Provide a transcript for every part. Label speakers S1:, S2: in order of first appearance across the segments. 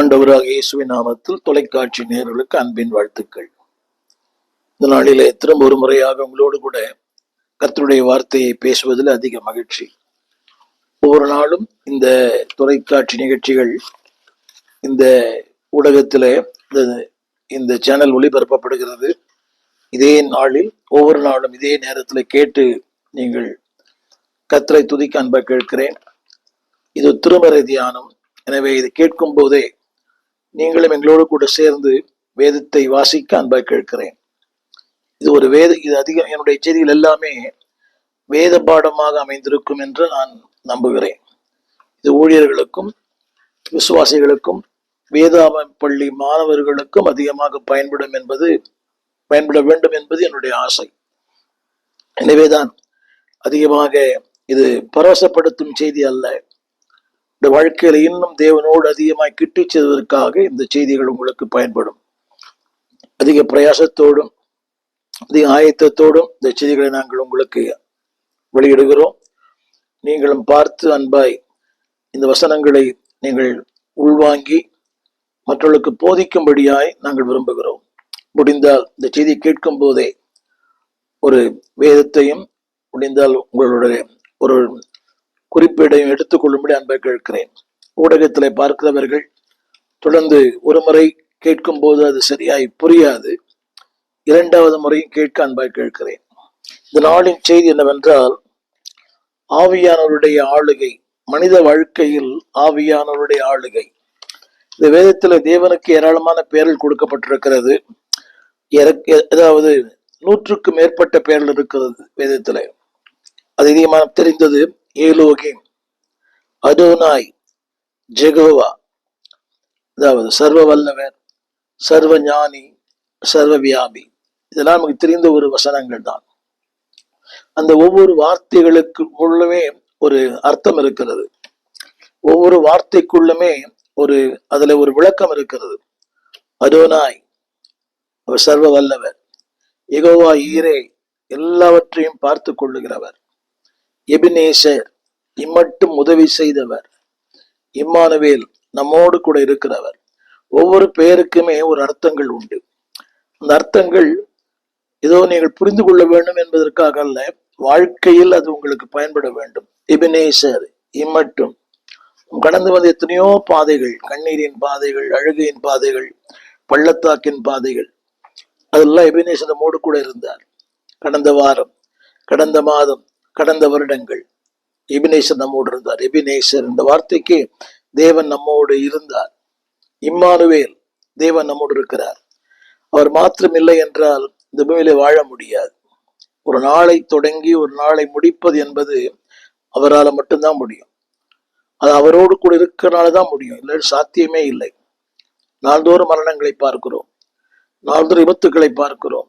S1: ஆண்டவராக இயேசுவின் நாமத்தில் தொலைக்காட்சி நேயர்களுக்கு அன்பின் வாழ்த்துக்கள். இந்த நாளிலே திரும்ப ஒரு முறையாக உங்களோடு கூட கர்த்தருடைய வார்த்தையை பேசுவதில் அதிக மகிழ்ச்சி. ஒவ்வொரு நாளும் இந்த தொலைக்காட்சி நிகழ்ச்சிகள் இந்த ஊடகத்திலே இந்த சேனல் ஒளிபரப்பப்படுகிறது. இதே நாளில் ஒவ்வொரு நாளும் இதே நேரத்தில் கேட்டு நீங்கள் கர்த்தரை துதிக்க அன்பை கேட்கிறேன். இது திருமறை தியானம். எனவே இது கேட்கும் போதே நீங்களும் எங்களோடு கூட சேர்ந்து வேதத்தை வாசிக்க அன்பாய் கேட்கிறேன். இது அதிகம் என்னுடைய செய்திகள் எல்லாமே வேத பாடமாக அமைந்திருக்கும் என்று நான் நம்புகிறேன். இது ஊழியர்களுக்கும் விசுவாசிகளுக்கும் வேதாம பள்ளி மாணவர்களுக்கும் அதிகமாக பயன்பட வேண்டும் என்பது என்னுடைய ஆசை. எனவேதான் அதிகமாக இது பரவசப்படுத்தும் செய்தி அல்ல. இந்த வாழ்க்கையில இன்னும் தேவனோடு அதிகமாய் கிட்டி செல்வதற்காக இந்த செய்திகள் உங்களுக்கு பயன்படும். அதிக பிரயாசத்தோடும் அதிக ஆயத்தத்தோடும் இந்த செய்திகளை நாங்கள் உங்களுக்கு வெளியிடுகிறோம். நீங்களும் பார்த்து அன்பாய் இந்த வசனங்களை நீங்கள் உள்வாங்கி மற்றவர்களுக்கு போதிக்கும்படியாய் நாங்கள் விரும்புகிறோம். முடிந்தால் இந்த செய்தியை கேட்கும் போதே ஒரு வேதத்தையும் முடிந்தால் உங்களுடைய ஒரு குறிப்பீடையும் எடுத்துக்கொள்ளும்படி அன்பை கேட்கிறேன். ஊடகத்தில் பார்க்கிறவர்கள் தொடர்ந்து ஒரு முறை கேட்கும் போது அது சரியாய் புரியாது. இரண்டாவது முறையும் கேட்க அன்பாய் கேட்கிறேன். இந்த நாளின் செய்தி என்னவென்றால், ஆவியானவருடைய ஆளுகை, மனித வாழ்க்கையில் ஆவியானவருடைய ஆளுகை. இந்த வேதத்துல தேவனுக்கு ஏராளமான பெயர்கள் கொடுக்கப்பட்டிருக்கிறது. அதாவது 100க்கும் மேற்பட்ட பெயர்கள் இருக்கிறது வேதத்துல. அது அதிகமாக தெரிந்தது ஏலோகிம், அதோனாய், ஜெகோவா, அதாவது சர்வ வல்லவர், சர்வ ஞானி, சர்வ வியாபி. இதெல்லாம் நமக்கு தெரிந்த ஒரு வசனங்கள் தான். அந்த ஒவ்வொரு வார்த்தைகளுக்குள்ளுமே ஒரு அர்த்தம் இருக்கிறது. ஒவ்வொரு வார்த்தைக்குள்ளுமே அதுல ஒரு விளக்கம் இருக்கிறது. அதோனாய், அவர் சர்வ வல்லவர். யெகோவா ஈரே, எல்லாவற்றையும் பார்த்து கொள்ளுகிறவர். எபினேசர், இம்மட்டும் உதவி செய்தவர். இம்மானுவேல், நம்மோடு கூட இருக்கிறவர். ஒவ்வொரு பெயருக்குமே ஒரு அர்த்தங்கள் உண்டு. அந்த அர்த்தங்கள் ஏதோ நீங்கள் புரிந்து கொள்ள வேண்டும் என்பதற்காக அல்ல, வாழ்க்கையில் அது உங்களுக்கு பயன்பட வேண்டும். எபினேசர், இம்மட்டும். கடந்து வந்த எத்தனையோ பாதைகள், கண்ணீரின் பாதைகள், அழுகையின் பாதைகள், பள்ளத்தாக்கின் பாதைகள், அதெல்லாம் எபினேசர் நம்மோடு கூட இருந்தார். கடந்த வாரம், கடந்த மாதம், கடந்த வருடங்கள் எபினேசர் நம்மோடு இருந்தார். எபினேசர் இந்த வார்த்தைக்கு தேவன் நம்மோடு இருந்தார். இம்மானுவேல், தேவன் நம்மோடு இருக்கிறார். அவர் மாத்திரம் இல்லை என்றால் இந்த பூமியிலே வாழ முடியாது. ஒரு நாளை தொடங்கி ஒரு நாளை முடிப்பது என்பது அவரால் மட்டும்தான் முடியும். அது அவரோடு கூட இருக்கிறனாலதான் முடியும். இல்லை, சாத்தியமே இல்லை. நாள்தோறும் மரணங்களை பார்க்கிறோம், நாள்தோறும் விபத்துக்களை பார்க்கிறோம்,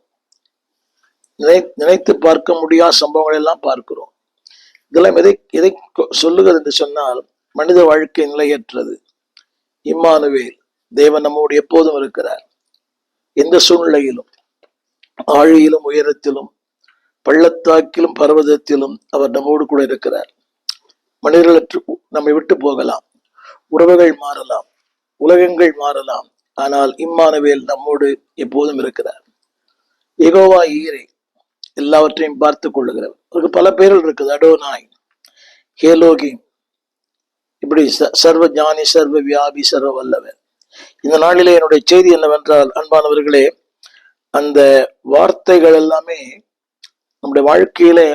S1: நினைத்து பார்க்க முடியாத சம்பவங்கள் எல்லாம் பார்க்கிறோம். இதெல்லாம் எதை சொல்லுகிறது என்று சொன்னால், மனித வாழ்க்கை நிலையற்றது. இம்மானுவேல், தேவன் நம்மோடு எப்போதும் இருக்கிறார். எந்த சூழ்நிலையிலும், ஆழியிலும் உயரத்திலும், பள்ளத்தாக்கிலும் பர்வதத்திலும் அவர் நம்மோடு கூட இருக்கிறார். மனிதர்களற்று நம்மை விட்டு போகலாம், உறவுகள் மாறலாம், உலகங்கள் மாறலாம், ஆனால் இம்மானுவேல் நம்மோடு எப்போதும் இருக்கிறார். யெகோவா ஈரே, எல்லாவற்றையும் பார்த்து கொள்ளுகிறவர். அவருக்கு பல பெயர்கள் இருக்குது. அதோனாய், ஏலோகிம், இப்படி சர்வ ஞானி, சர்வ வியாபி, சர்வ வல்லவர். இந்த நாளிலே என்னுடைய செய்தி என்னவென்றால், அன்பானவர்களே, அந்த வார்த்தைகள் எல்லாமே நம்முடைய வாழ்க்கையிலே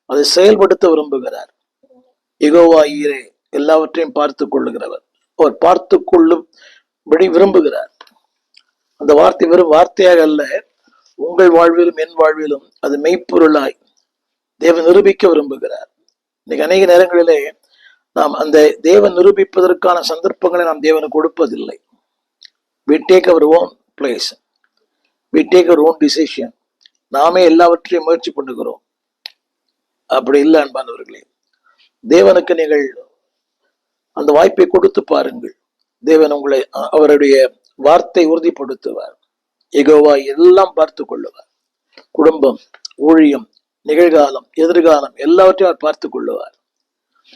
S1: அதை செயல்படுத்த விரும்புகிறார். யெகோவா ஈரே, எல்லாவற்றையும் பார்த்து கொள்ளுகிறவர். அவர் பார்த்து கொள்ளும்படி விரும்புகிறார். அந்த வார்த்தை வெறும் வார்த்தையாக அல்ல, உங்கள் வாழ்விலும் என் வாழ்விலும் அது மெய்ப்பொருளாய் தேவன் நிரூபிக்க விரும்புகிறார். இன்னைக்கு அநேக நேரங்களிலே நாம் அந்த தேவன் நிரூபிப்பதற்கான சந்தர்ப்பங்களை நாம் தேவனுக்கு கொடுப்பதில்லை. We take our own place. We take our own decision. நாமே எல்லாவற்றையும் முயற்சி பண்ணுகிறோம். அப்படி இல்லை அன்பானவர்களே. தேவனுக்கு நீங்கள் அந்த வாய்ப்பை கொடுத்து பாருங்கள். தேவன் உங்களை அவருடைய வார்த்தை உறுதிப்படுத்துவார். யெகோவா எல்லாம் பார்த்து கொள்ளுவார். குடும்பம், ஊழியம், நிகழ்காலம், எதிர்காலம் எல்லாவற்றையும் அவர் பார்த்து கொள்ளுவார்.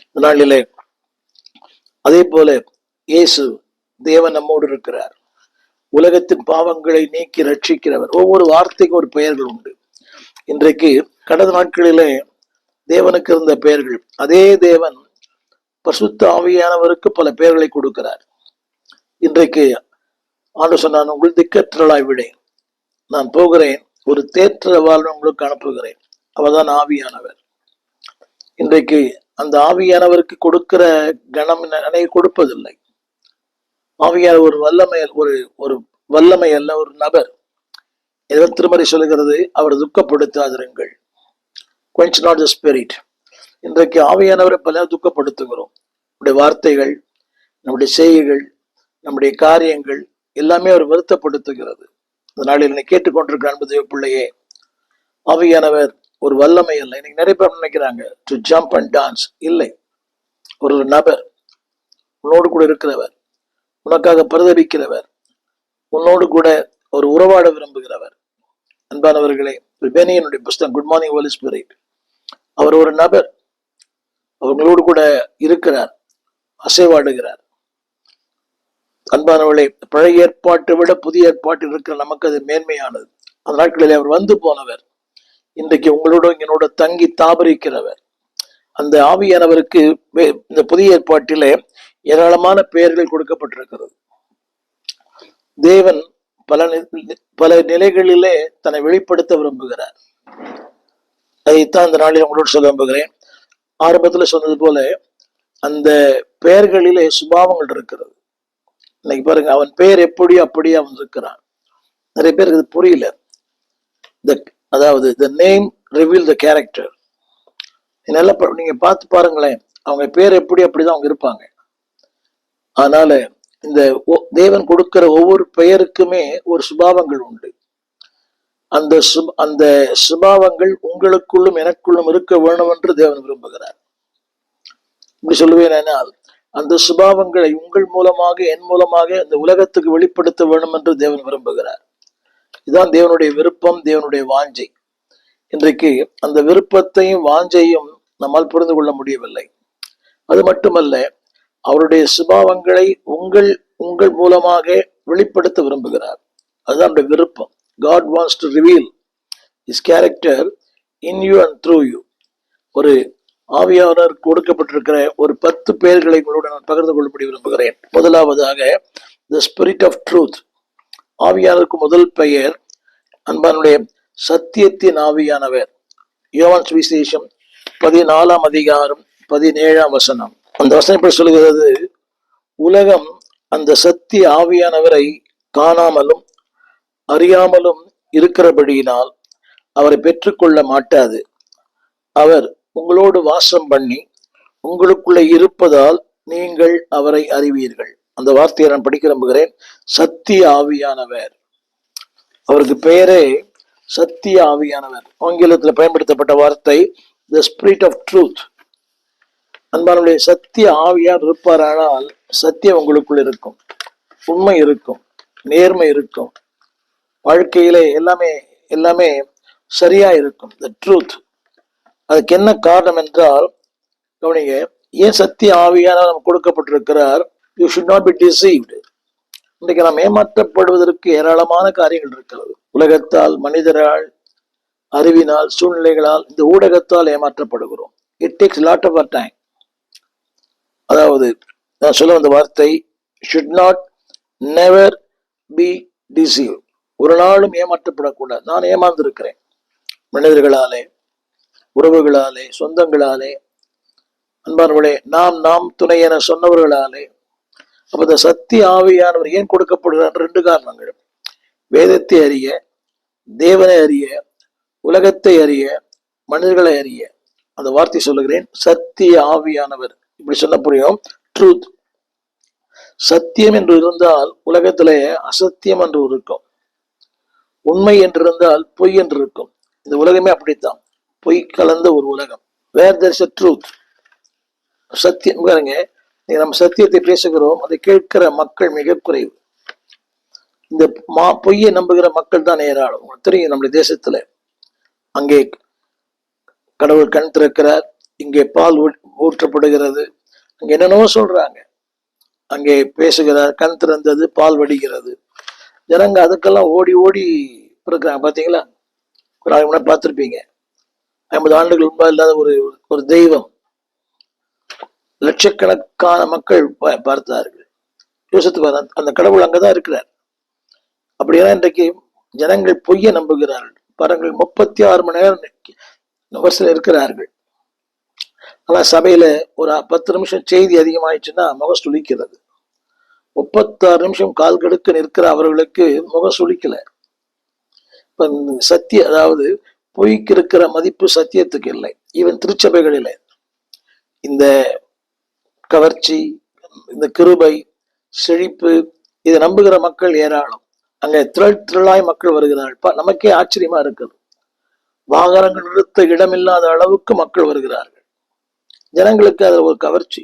S1: இந்த நாளிலே அதே போல இயேசு தேவன் நம்மோடு இருக்கிறார். உலகத்தின் பாவங்களை நீக்கி ரட்சிக்கிறவர். ஒவ்வொரு வார்த்தைக்கும் ஒரு பெயர்கள் உண்டு. இன்றைக்கு கடந்த நாட்களிலே தேவனுக்கு இருந்த பெயர்கள், அதே தேவன் பரிசுத்த ஆவியானவருக்கு பல பெயர்களை கொடுக்கிறார். இன்றைக்கு ஆண்டவர் சொன்னான், உங்கள் திக்கற்றலாய் விடேன், நான் போகிறேன், ஒரு தேற்றவாளன் உங்களுக்கு அனுப்புகிறேன், அவர்தான் ஆவியானவர். இன்றைக்கு அந்த ஆவியானவருக்கு கொடுக்கிற கணம் கொடுப்பதில்லை. ஆவியானவர் ஒரு வல்லமை, ஒரு வல்லமை அல்ல, ஒரு நபர். எதன் திருமறை சொல்லுகிறது, அவர் துக்கப்படுத்தாதிருங்கள். quench not the spirit. இன்றைக்கு ஆவியானவரை பல துக்கப்படுத்துகிறோம். நம்முடைய வார்த்தைகள், நம்முடைய செய்கைகள், நம்முடைய காரியங்கள் எல்லாமே அவர் வருத்தப்படுத்துகிறது. அதனால என்னை கேட்டுக்கொண்டிருக்கிற அன்பு தேவ பிள்ளையே, ஆவியானவர் ஒரு வல்லமை அல்ல. இன்னைக்கு நிறைய பேர் நினைக்கிறாங்க டு ஜம்ப் அண்ட் டான்ஸ். இல்லை, ஒரு நபர், உன்னோடு கூட இருக்கிறவர், உனக்காக பரிதவிக்கிறவர், உன்னோடு கூட ஒரு உறவாட விரும்புகிறவர். அன்பானவர்களே, பெனியனுடைய புஸ்தகம் குட் மார்னிங் ஹோலி ஸ்பிரிட், அவர் ஒரு நபர், அவர்களோடு கூட இருக்கிறார், அசைவாடுகிறார். அன்பானவர்களே, பழைய ஏற்பாட்டை விட புதிய ஏற்பாட்டில் இருக்கிற நமக்கு அது மேன்மையானது. அந்த நாட்களில் அவர் வந்து போனவர், இன்றைக்கு உங்களோட என்னோட தங்கி தாபரிக்கிறவர். அந்த ஆவியானவருக்கு இந்த புதிய ஏற்பாட்டிலே ஏராளமான பெயர்கள் கொடுக்கப்பட்டிருக்கிறது. தேவன் பல நிலைகளிலே தன்னை வெளிப்படுத்த விரும்புகிறார். அதைத்தான் இந்த நாளில் உங்களோடு சொல்ல விரும்புகிறேன். ஆரம்பத்துல சொன்னது போல அந்த பெயர்களிலே சுபாவங்கள் இருக்கிறது. இன்னைக்கு பாருங்க, அவன் பெயர் எப்படியோ அப்படியே அவன் இருக்கிறான். நிறைய பேருக்கு இது புரியல. அதாவது the name reveal the character. நல்லா நீங்க பார்த்து பாருங்களேன், அவங்க பேர் எப்படி அப்படிதான் அவங்க இருப்பாங்க. அதனால இந்த தேவன் கொடுக்கிற ஒவ்வொரு பெயருக்குமே ஒரு சுபாவங்கள் உண்டு. அந்த சுபாவங்கள் உங்களுக்குள்ளும் எனக்குள்ளும் இருக்க வேணும் என்று தேவன் விரும்புகிறார். இப்படி சொல்லுவேன், அந்த சுபாவங்களை உங்கள் மூலமாக என் மூலமாக இந்த உலகத்துக்கு வெளிப்படுத்த வேண்டும் என்று தேவன் விரும்புகிறார். இதுதான் தேவனுடைய விருப்பம், தேவனுடைய வாஞ்சை. இன்றைக்கு அந்த விருப்பத்தையும் வாஞ்சையும் நம்மால் புரிந்து கொள்ள முடியவில்லை. அது மட்டுமல்ல, அவருடைய சுபாவங்களை உங்கள் மூலமாக வெளிப்படுத்த விரும்புகிறார். அதுதான் அவருடைய விருப்பம். God wants to reveal his character in you and through you. ஒரு ஆவியானவர் கொடுக்கப்பட்டிருக்கிற ஒரு 10 பெயர்களை உங்களோடு நான் பகிர்ந்து கொள்ளப்படி விரும்புகிறேன். முதலாவதாக the spirit of truth. ஆவியானவருக்கு முதல் பெயர் அன்பானுடைய சத்தியத்தின் ஆவியானவர். யோவான் சுவிசேஷம் 14ஆம் அதிகாரம் 17ஆம் வசனம். அந்த வசனம் எப்படி சொல்கிறது, உலகம் அந்த சத்திய ஆவியானவரை காணாமலும் அறியாமலும் இருக்கிறபடியினால் அவரை பெற்றுக்கொள்ள மாட்டாது. அவர் உங்களோடு வாசம் பண்ணி உங்களுக்குள்ளே இருப்பதால் நீங்கள் அவரை அறிவீர்கள். அந்த வார்த்தையை நான் படிக்க விரும்புகிறேன். சத்திய ஆவியானவர், அவருக்கு பெயரே சத்திய ஆவியானவர். ஆங்கிலத்தில் பயன்படுத்தப்பட்ட வார்த்தை the spirit of truth. அன்பானுடைய சத்திய ஆவியார் இருப்பாரானால் சத்தியம் உங்களுக்குள் இருக்கும், உண்மை இருக்கும், நேர்மை இருக்கும், வாழ்க்கையிலே எல்லாமே சரியா இருக்கும். the truth. அதுக்கு என்ன காரணம் என்றால், கவனிங்க, ஏன் சத்திய ஆவியானவர் நமக்கு கொடுக்கப்பட்டிருக்கிறார்? You should not be deceived. இன்றைக்கு நாம் ஏமாற்றப்படுவதற்கு ஏராளமான காரியங்கள் இருக்கிறது. உலகத்தால், மனிதரால், அறிவினால், சூழ்நிலைகளால், இந்த ஊடகத்தால் ஏமாற்றப்படுகிறோம். It takes lot of our time. அதாவது நான் சொல்ல வந்த வார்த்தை should not never be deceive. ஒரு நாளும் ஏமாற்றப்படக்கூடாது. நான் ஏமாந்திருக்கிறேன், மனிதர்களாலே, உறவுகளாலே, சொந்தங்களாலே, அன்பானவர்களே, நாம் துணை என சொன்னவர்களாலே. அப்ப இந்த சத்திய ஆவியானவர் ஏன் கொடுக்கப்படுகிறார்? 2 காரணங்கள். வேதத்தை அறிய, தேவனை அறிய, உலகத்தை அறிய, மனிதர்களை அறிய. அந்த வார்த்தை சொல்லுகிறேன், சத்திய ஆவியானவர். இப்படி சொன்ன புரியும். ட்ரூத். சத்தியம் என்று இருந்தால் உலகத்திலே அசத்தியம் என்று இருக்கும், உண்மை என்று இருந்தால் பொய் என்று இருக்கும். இந்த உலகமே அப்படித்தான், பொய் கலந்த ஒரு உலகம். வேர் தேர் இஸ் எ ட்ரூத். சத்தியம் பாருங்க, நம்ம சத்தியத்தை பேசுகிறோம், அதை கேட்கிற மக்கள் மிக குறைவு. இந்த பொய்யை நம்புகிற மக்கள் தான் ஏராளம். தெரியும், நம்முடைய தேசத்துல அங்கே கடவுள் கண் திறக்கிறார், இங்கே பால் ஊற்றப்படுகிறது, அங்க என்னென்னவோ சொல்றாங்க. அங்கே பேசுகிறார். கண் திறந்தது, பால் வடிகிறது. ஜனங்க அதுக்கெல்லாம் ஓடி ஓடி இருக்கிறாங்க. பார்த்தீங்களா? ஒரு ஆள் பார்த்துருப்பீங்க. 50 ஆண்டுகள் முன்பாக இல்லாத ஒரு ஒரு தெய்வம். லட்சக்கணக்கான மக்கள் பார்த்தார்கள். யோசித்து அந்த கடவுள் அங்கதான் இருக்கிறார். அப்படின்னா இன்றைக்கு ஜனங்கள் பொய்ய நம்புகிறார்கள். பாருங்கள், 36 மணி நேரம் பஸ்ல இருக்கிறார்கள். ஆனா சபையில ஒரு 10 நிமிஷம் செய்தி அதிகமாயிடுச்சுன்னா முகம் சுளிக்கிறது. 36 நிமிஷம் கால் கெடுக்க நிற்கிற அவர்களுக்கு முகம் சுளிக்கல. இப்ப அதாவது பொய்க்கு இருக்கிற மதிப்பு சத்தியத்துக்கு இல்லை. ஈவன் திருச்சபைகளில் இந்த கவர்ச்சி, இந்த கிருபை, செழிப்பு, இதை நம்புகிற மக்கள் ஏராளம். அங்க திரளாய் மக்கள் வருகிறார்கள். நமக்கே ஆச்சரியமா இருக்குது. வாகனங்கள் நிறுத்த இடமில்லாத அளவுக்கு மக்கள் வருகிறார்கள். ஜனங்களுக்கு அது ஒரு கவர்ச்சி.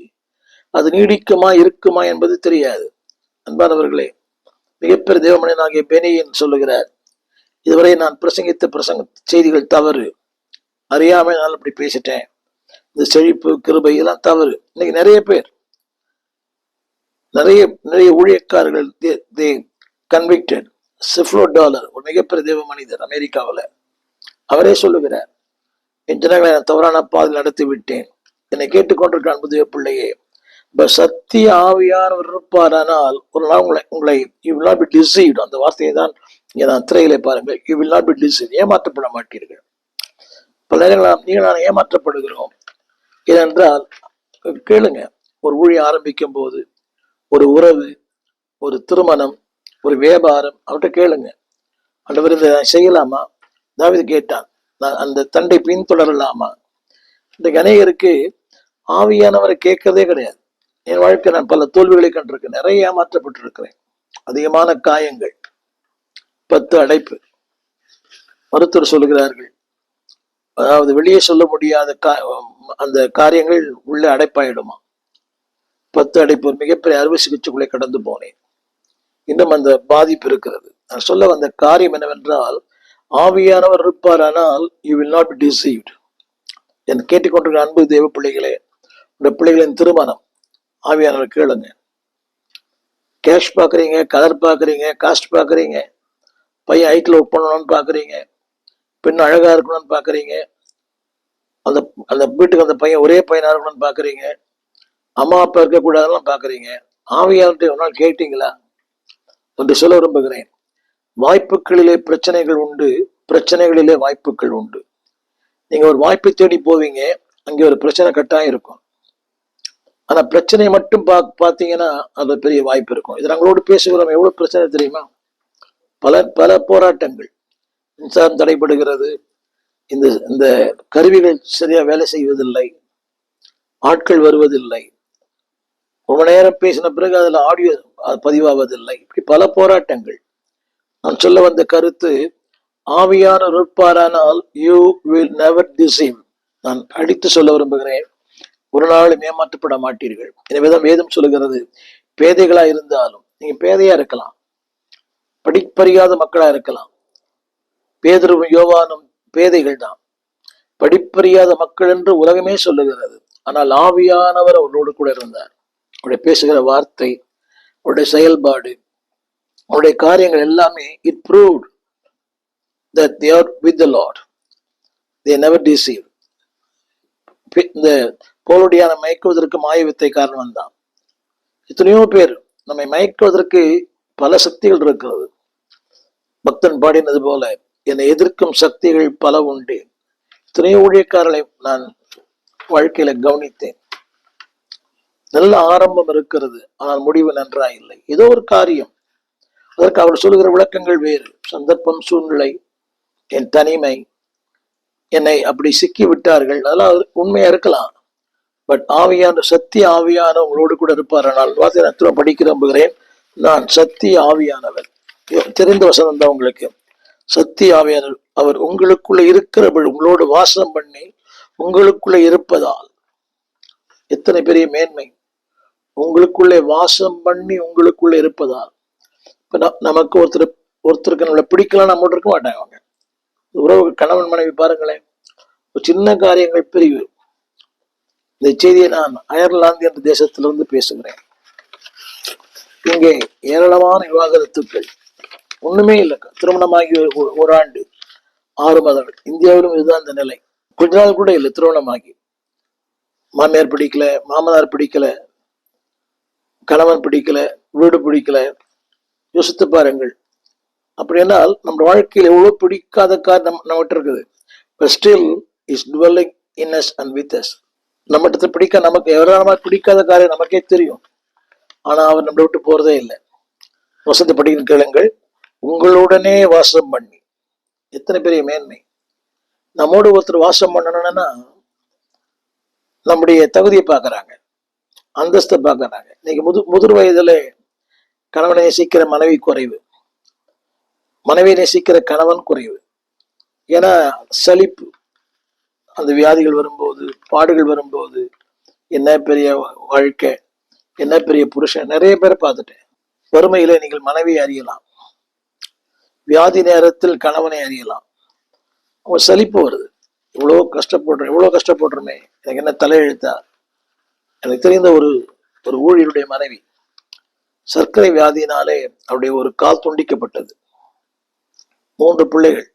S1: அது நீடிக்குமா இருக்குமா என்பது தெரியாது. அன்பானவர்களே, மிகப்பெரிய தேவமனிதனாகிய பெனியின் சொல்லுகிறார், இதுவரை நான் பிரசங்க செய்திகள் தவறு, அறியாமல் நான் அப்படி பேசிட்டேன். இந்த செழிப்பு, கிருபை எல்லாம் தவறு. இன்னைக்கு நிறைய பேர், நிறைய ஊழியக்காரர்கள் கன்விக்டட். $1 ஒரு மிகப்பெரிய தேவ மனிதர் அமெரிக்காவில், அவரே சொல்லுகிறார், என் ஜனங்களை நான் தவறான பாதையில் நடத்தி விட்டேன். என்னை கேட்டுக்கொண்டிருக்க அன்பு தேவ பிள்ளையே, இப்ப சத்திய ஆவியானவர் இருப்பாரானால் ஒரு நாள் உங்களை you will not be deceived. அந்த வார்த்தையை தான் இங்கே நான் திரையிலே பாருங்கள். you will not be deceived. ஏமாற்றப்பட மாட்டீர்கள். பல நேரங்கள் நீங்கள் நான் ஏமாற்றப்படுகிறோம். ஏனென்றால் கேளுங்க, ஒரு ஊழியம் ஆரம்பிக்கும் போது, ஒரு உறவு, ஒரு திருமணம், ஒரு வியாபாரம், அவர்கிட்ட கேளுங்க, ஆண்டவர் இதை செய்யலாமா? தாவீது கேட்டான், நான் அந்த தண்டை பின்தொடரலாமா? இன்றைக்கு அநேகருக்கு ஆவியானவரை கேட்கறதே கிடையாது. என் வாழ்க்கை நான் பல தோல்விகளை கண்டிருக்கேன். நிறைய ஏமாற்றப்பட்டிருக்கிறேன். அதிகமான காயங்கள், 10 அடைப்பு. மருத்துவர் சொல்லுகிறார்கள், அதாவது வெளியே சொல்ல முடியாத அந்த காரியங்கள் உள்ள அடைப்பாயிடுமா. 10 அடைப்பு. ஒரு மிகப்பெரிய அறுவை சிகிச்சைக்குள்ளே கடந்து போனேன். இன்னும் அந்த பாதிப்பு இருக்கிறது. நான் சொல்ல வந்த காரியம் என்னவென்றால், ஆவியானவர் இருப்பாரானால் you will not be deceived. என் கேட்டுக்கொண்டிருக்கிற அன்பு தேவ பிள்ளைகளே, இந்த பிள்ளைகளின் திருமணம் ஆவியானவர் கேளுங்க. கேஷ் பாக்குறீங்க, கலர் பாக்குறீங்க, காஸ்ட் பாக்குறீங்க, பையன் ஹைட்ல ஒர்க் பண்ணணும்னு பாக்குறீங்க, பெண் அழகா இருக்கணும்னு பாக்குறீங்க, அந்த அந்த வீட்டுக்கு அந்த பையன் ஒரே பையனா இருக்கணும்னு பாக்குறீங்க, அம்மா அப்பா இருக்கக்கூடாதுன்னு பாக்குறீங்க. ஆவியானவர்கிட்ட ஒரு நாள் கேட்டீங்களா? என்று சொல்ல விரும்புகிறேன். வாய்ப்புகளிலே பிரச்சனைகள் உண்டு, பிரச்சனைகளிலே வாய்ப்புகள் உண்டு. நீங்க ஒரு வாய்ப்பை தேடி போவீங்க, அங்கே ஒரு பிரச்சனை கட்டாயம் இருக்கும். ஆனா பிரச்சனையை மட்டும் பார்த்தீங்கன்னா அது பெரிய வாய்ப்பு இருக்கும். இது நாங்களோடு பேசுகிறோம். எவ்வளவு பிரச்சனை தெரியுமா? பல போராட்டங்கள். மின்சாரம் தடைபடுகிறது, இந்த கருவிகள் சரியா வேலை செய்வதில்லை, ஆட்கள் வருவதில்லை, ரொம்ப நேரம் பேசின பிறகு அதுல ஆடியோ பதிவாவதில்லை. இப்படி பல போராட்டங்கள். நான் சொல்ல வந்த கருத்து, ஆவியானவர் இருப்பாரானால் you will never deceive. நான் அடித்து சொல்ல விரும்புகிறேன், ஒரு நாளும் ஏமாற்றப்பட மாட்டீர்கள். எனவேதான் வேதம் சொல்லுகிறது, பேதைகளா இருந்தாலும், நீங்க பேதையா இருக்கலாம், படிப்பறியாத மக்களா இருக்கலாம். பேதுருவும் யோவானும் பேதைகள் தான், படிப்பறியாத மக்கள் என்று உலகமே சொல்லுகிறது. ஆனால் ஆவியானவர் அவரோடு கூட இருந்தார். அவருடைய பேசுகிற வார்த்தை, அவருடைய செயல்பாடு, அவருடைய காரியங்கள் எல்லாமே it proved that they are with the Lord. They never deceive. இந்த போலுடையான மயக்குவதற்கு மாய வித்தை காரணம் தான். எத்தனையோ பேர் நம்மை மயக்குவதற்கு பல சக்திகள் இருக்கிறது. பக்தன் பாடினது போல, என்னை எதிர்க்கும் சக்திகள் பல உண்டு. எத்தனையோ ஊழியக்காரர்களை நான் வாழ்க்கையில கவனித்தேன். நல்ல ஆரம்பம் இருக்கிறது, ஆனால் முடிவு நன்றாக இல்லை. ஏதோ ஒரு காரியம். அதற்கு அவர் சொல்லுகிற விளக்கங்கள் வேறு. சந்தர்ப்பம், சூழ்நிலை, என் தனிமை, என்னை அப்படி சிக்கி விட்டார்கள். அதெல்லாம் உண்மையா இருக்கலாம். பட் ஆவியான, சத்திய ஆவியான உங்களோடு கூட இருப்பார். ஆனால் வார்த்தை படிக்க நம்புகிறேன், நான் சத்திய ஆவியானவர். தெரிந்த வசனம் தான் உங்களுக்கு. சத்திய ஆவியானவர் அவர் உங்களுக்குள்ள இருக்கிறபடி, உங்களோடு வாசம் பண்ணி உங்களுக்குள்ள இருப்பதால். எத்தனை பெரிய மேன்மை! உங்களுக்குள்ளே வாசம் பண்ணி உங்களுக்குள்ள இருப்பதால். இப்ப நமக்கு ஒருத்தருக்கு நம்மளை பிடிக்கலாம், நம்ம இருக்க மாட்டாங்க. அவங்க உறவு, கணவன் மனைவி பாருங்களேன், ஒரு சின்ன காரியங்கள் பிரிவு. இந்த செய்தியை நான் அயர்லாந்து என்ற தேசத்திலிருந்து பேசுகிறேன். இங்கே ஏராளமான விவாகரத்துக்கள், ஒண்ணுமே இல்லை. திருமணமாகி ஒரு ஆண்டு 6 மாதங்கள். இந்தியாவிலும் இதுதான் இந்த நிலை. கொஞ்ச நாள் கூட இல்லை திருமணமாகி. மாமியார் பிடிக்கல, மாமனார் பிடிக்கல, கணவன் பிடிக்கல, வீடு பிடிக்கல. யோசித்து பாருங்கள். அப்படி என்றால் நம்ம வாழ்க்கையில் எவ்வளவு பிடிக்காத கார் நம்மகிட்ட இருக்குது. But still is dwelling in us and with us. நம்மகிட்ட பிடிக்க, நமக்கு எவரான பிடிக்காத காரியம் நமக்கே தெரியும். ஆனா அவர் நம்மளை விட்டு போறதே இல்லை. வசந்த படிக்கிற கேளுங்கள். உங்களுடனே வாசம் பண்ணி. எத்தனை பெரிய மேன்மை! நம்மோடு ஒருத்தர் வாசம் பண்ணணும்னா நம்முடைய தகுதியை பார்க்கறாங்க, அந்தஸ்தை பார்க்கறாங்க. இன்னைக்கு முதிர் வயதுல கணவனை நேசிக்கிற மனைவி குறைவு, மனைவியை நேசிக்கிற கணவன் குறைவு. ஏன்னா சலிப்பு. அந்த வியாதிகள் வரும்போது, பாடுகள் வரும்போது, என்ன பெரிய வாழ்க்கை, என்ன பெரிய புருஷன். நிறைய பேரை பார்த்துட்டேன். வறுமையில நீங்கள் மனைவியை அறியலாம், வியாதி நேரத்தில் கணவனை அறியலாம். அவங்க சலிப்பு வருது. இவ்வளோ கஷ்டப்படுறோமே, எனக்கு என்ன தலையெழுத்தா. எனக்கு தெரிந்த ஒரு ஊழியருடைய மனைவி சர்க்கரை வியாதியினாலே அவருடைய ஒரு கால் துண்டிக்கப்பட்டது. 3 பிள்ளைகள்.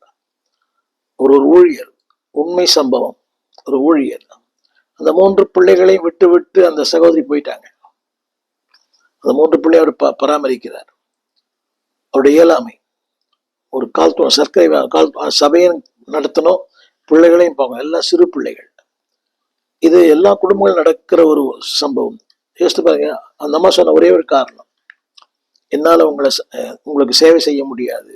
S1: ஒரு ஊழியர், உண்மை சம்பவம், ஒரு ஊழியர். அந்த 3 பிள்ளைகளை விட்டு விட்டு அந்த சகோதரி போயிட்டாங்க. அந்த 3 பிள்ளை அவர் பராமரிக்கிறார். அவருடைய இயலாமை. ஒரு சர்க்கரை சபையை நடத்தணும், பிள்ளைகளையும் பார்க்கணும். எல்லாம் சிறு பிள்ளைகள். இது எல்லா குடும்பங்களும் நடக்கிற ஒரு சம்பவம். யோசித்து பாருங்க. அந்த அம்மா சொன்ன ஒரே ஒரு காரணம், என்னால உங்களுக்கு சேவை செய்ய முடியாது,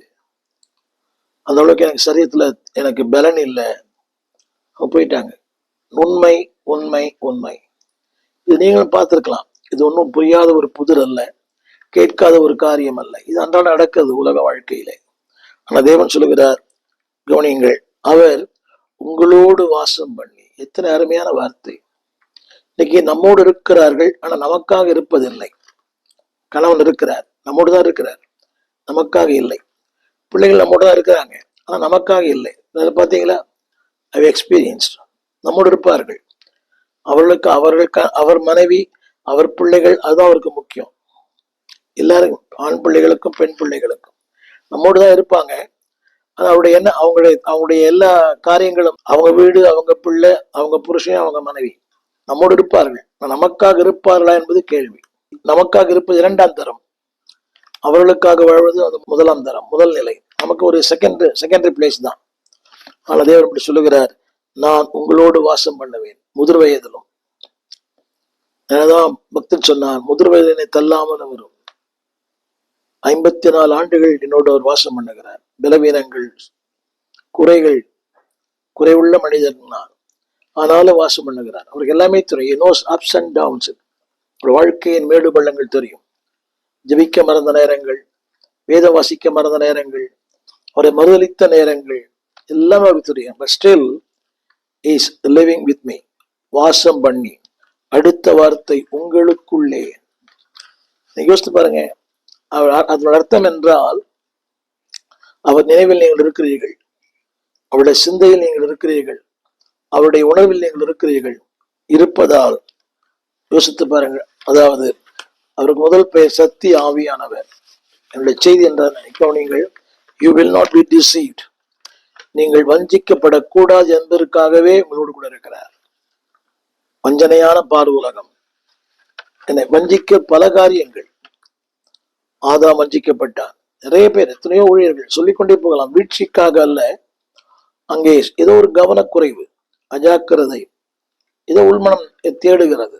S1: அந்த அளவுக்கு எனக்கு சரீரத்துல எனக்கு பலன் இல்லை. அவங்க போயிட்டாங்க. உண்மை உண்மை உண்மை. இது நீங்களும் பார்த்திருக்கலாம். இது ஒன்றும் புரியாத ஒரு புதிர் அல்ல, கேட்காத ஒரு காரியம் அல்ல. இது அன்றாட நடக்கிறது உலக வாழ்க்கையிலே. ஆனா தேவன் சொல்லுகிறார், கவனியுங்கள், அவர் உங்களோடு வாசம் பண்ணி. எத்தனை அருமையான வார்த்தை! இன்னைக்கு நம்மோடு இருக்கிறார்கள், ஆனா நமக்காக இருப்பதில்லை. கணவன் இருக்கிறார், நம்மோடு தான் இருக்கிறார், நமக்காக இல்லை. பிள்ளைகள் நம்மோடு தான் இருக்கிறாங்க, ஆனா நமக்காக இல்லை. பார்த்தீங்களா? ஐ எக்ஸ்பீரியன்ஸ்ட். நம்மோடு இருப்பார்கள். அவர் மனைவி, அவர் பிள்ளைகள், அதுதான் அவருக்கு முக்கியம். எல்லாரும், ஆண் பிள்ளைகளுக்கும் பெண் பிள்ளைகளுக்கும் நம்மோடு தான் இருப்பாங்க. ஆனா அவங்களுடைய எல்லா காரியங்களும், அவங்க வீடு, அவங்க பிள்ளை, அவங்க புருஷன், அவங்க மனைவி நம்மோடு இருப்பார்கள். நமக்காக இருப்பார்களா என்பது கேள்வி. நமக்காக இருப்பது 2ஆம் தரம், அவர்களுக்காக வாழ்வது அது 1ஆம் தரம், முதல் நிலை. நமக்கு ஒரு செகண்டரி பிளேஸ் தான். ஆனால் தேவன் இப்படி சொல்லுகிறார், நான் உங்களோடு வாசம் பண்ணுவேன் முதிர் வயதிலும். எனதான் பக்தன் சொன்னார், முதிர் வயதினை தள்ளாமல் வரும். 54 ஆண்டுகள் என்னோடு அவர் வாசம் பண்ணுகிறார். பலவீனங்கள், குறைவுள்ள மனிதன் நான், ஆனாலும் வாசம் பண்ணுகிறார். அவருக்கு எல்லாமே தெரியும். Knows ups and downs. ஒரு வாழ்க்கையின் மேடு பள்ளங்கள் தெரியும். ஜெபிக்க மறந்த நேரங்கள், வேதம் வாசிக்க மறந்த நேரங்கள், அவரை மறுதளித்த நேரங்கள், எல்லாமே அவருக்கு தெரியும். But still is living with me. வாசம் பண்ணி. அடுத்த வார்த்தை, உங்களுக்குள்ளே. யோசித்து பாருங்க. அதோட அர்த்தம் என்றால், அவர் நினைவில் நீங்கள் இருக்கிறீர்கள், அவருடைய சிந்தையில் நீங்கள் இருக்கிறீர்கள், அவருடைய உணர்வில் நீங்கள் இருக்கிறீர்கள். இருப்பதால் யோசித்து பாருங்கள். அதாவது அவருக்கு முதல் பெயர் சக்தி ஆவியானவர். என்னுடைய செய்தி என்ற கவனிங்கள், you will not be deceived. நீங்கள் வஞ்சிக்கப்படக்கூடாது என்பதற்காகவே உங்களோடு கூட இருக்கிறார். வஞ்சனையான உலகம் என்னை வஞ்சிக்க பல காரியங்கள். ஆதாம் வஞ்சிக்கப்பட்டான். நிறைய பேர், எத்தனையோ ஊழியர்கள் சொல்லிக்கொண்டே போகலாம். வீழ்ச்சிக்காக அல்ல, அங்கே ஏதோ ஒரு கவனக்குறைவு, அஜாக்கிரதை, ஏதோ உள்மனம் தேடுகிறது.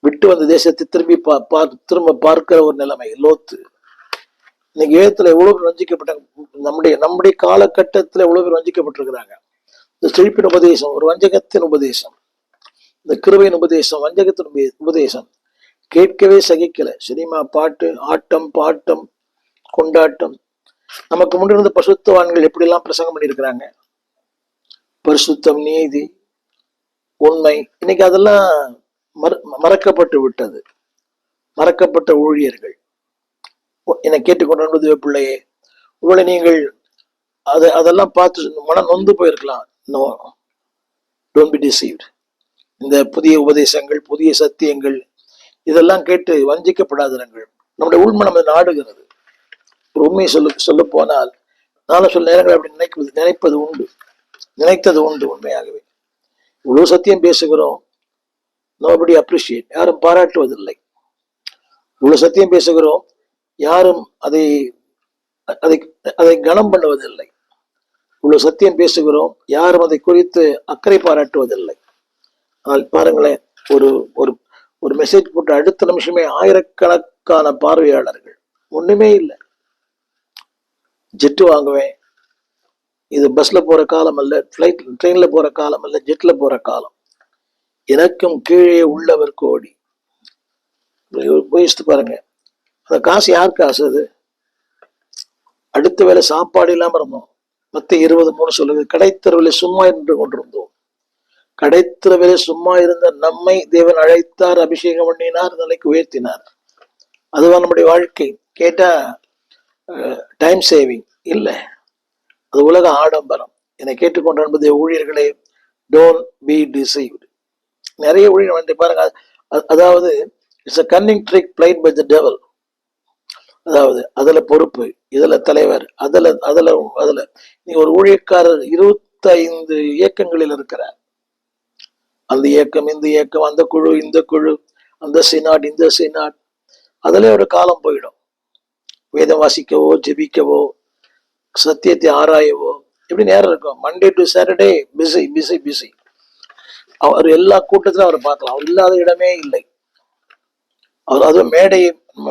S1: விட்டு வந்த தேசத்தை திரும்ப பார்க்கிற ஒரு நிலைமை. லோத்து. இன்னைக்கு வேதத்துல எவ்வளவு பேர் வஞ்சிக்கப்பட்டாங்க. நம்முடைய காலகட்டத்துல எவ்வளவு பேர் வஞ்சிக்கப்பட்டிருக்கிறாங்க. இந்த செழிப்பின் உபதேசம் ஒரு வஞ்சகத்தின் உபதேசம். இந்த கிருபையின் உபதேசம் வஞ்சகத்தின் உபதேசம். கேட்கவே சகிக்கல. சினிமா, பாட்டு, ஆட்டம், பாட்டம், கொண்டாட்டம். நமக்கு முன்னிருந்த பரிசுத்தவான்கள் எப்படிலாம் பிரசங்கம் பண்ணியிருக்கிறாங்க. பரிசுத்தம், நீதி, உண்மை. இன்னைக்கு அதெல்லாம் மறக்கப்பட்டு விட்டது. மறக்கப்பட்ட ஊழியர்கள். என்னை கேட்டுக்கொண்டு பிள்ளையே, ஒருவேளை நீங்கள் அதெல்லாம் பார்த்து மனம் நொந்து போயிருக்கலாம். No, don't be deceived. இந்த புதிய உபதேசங்கள், புதிய சத்தியங்கள், இதெல்லாம் கேட்டு வஞ்சிக்கப்படாதிருங்கள். நம்முடைய உள்மனம் அதை நாடுகிறது. ஒரு உண்மையை சொல்ல போனால் நானும் சில நேரங்கள் அப்படி நினைத்தது உண்டு. உண்மையாகவே இவ்வளவு சத்தியம் பேசுகிறோம், நோபடி அப்ரிஷியேட், யாரும் பாராட்டுவதில்லை. இவ்வளவு சத்தியம் பேசுகிறோம், யாரும் அதை அதை அதை கனம் பண்ணுவதில்லை. இவ்வளவு சத்தியம் பேசுகிறோம், யாரும் அதை குறித்து அக்கறை பாராட்டுவதில்லை. ஆனால் பாருங்களேன், ஒரு ஒரு ஒரு மெசேஜ் போட்டு அடுத்த நிமிஷமே ஆயிரக்கணக்கான பார்வையாளர்கள். ஒண்ணுமே இல்லை. ஜெட்டு வாங்குவேன், இது பஸ்ல போற காலம் அல்ல, ட்ரெயின்ல போற காலம் அல்ல, ஜெட்ல போற காலம். எனக்கும் கீழே உள்ளவர் கோடி. போயிட்டு பாருங்க, அந்த காசு யார் காசு? அது அடுத்த வேலை சாப்பாடு இல்லாம இருந்தோம். 10:23 சொல்லுது, கடைத்தரவில் சும்மா இருந்து கொண்டிருந்தோம். கடைத்தரவிலே சும்மா இருந்த நம்மை தேவன் அழைத்தார், அபிஷேகம் பண்ணினார், நிலைக்கு உயர்த்தினார். அதுவா நம்முடைய வாழ்க்கை? கேட்டா டைம் சேவிங் இல்லை, அது உலக ஆடம்பரம். என்னை கேட்டுக்கொண்டு என்பது ஊழியர்களே, டோன்ட் பி டிசீவ்டு. நிறைய ஊழியர் வந்து பாருங்க, அதாவது it's a cunning trick played by the devil. அதாவது அதுல பொறுப்பு, இதுல தலைவர், அதுல நீங்க ஒரு ஊழியக்காரர் 25 இயக்கங்களில் இருக்கிறார். அந்த இயக்கம், இந்த இயக்கம், அந்த குழு, இந்த குழு, அந்த சினாட், இந்த சினாட், அதுல ஒரு காலம் போயிடும். வேதம் வாசிக்கவோ, ஜெபிக்கவோ, சத்தியத்தை ஆராயவோ எப்படி நேரம் இருக்கும்? Monday to Saturday busy busy busy. அவர் எல்லா கூட்டத்திலும் அவரை பார்க்கலாம், அவர் இல்லாத இடமே இல்லை. அவர் அதுவும்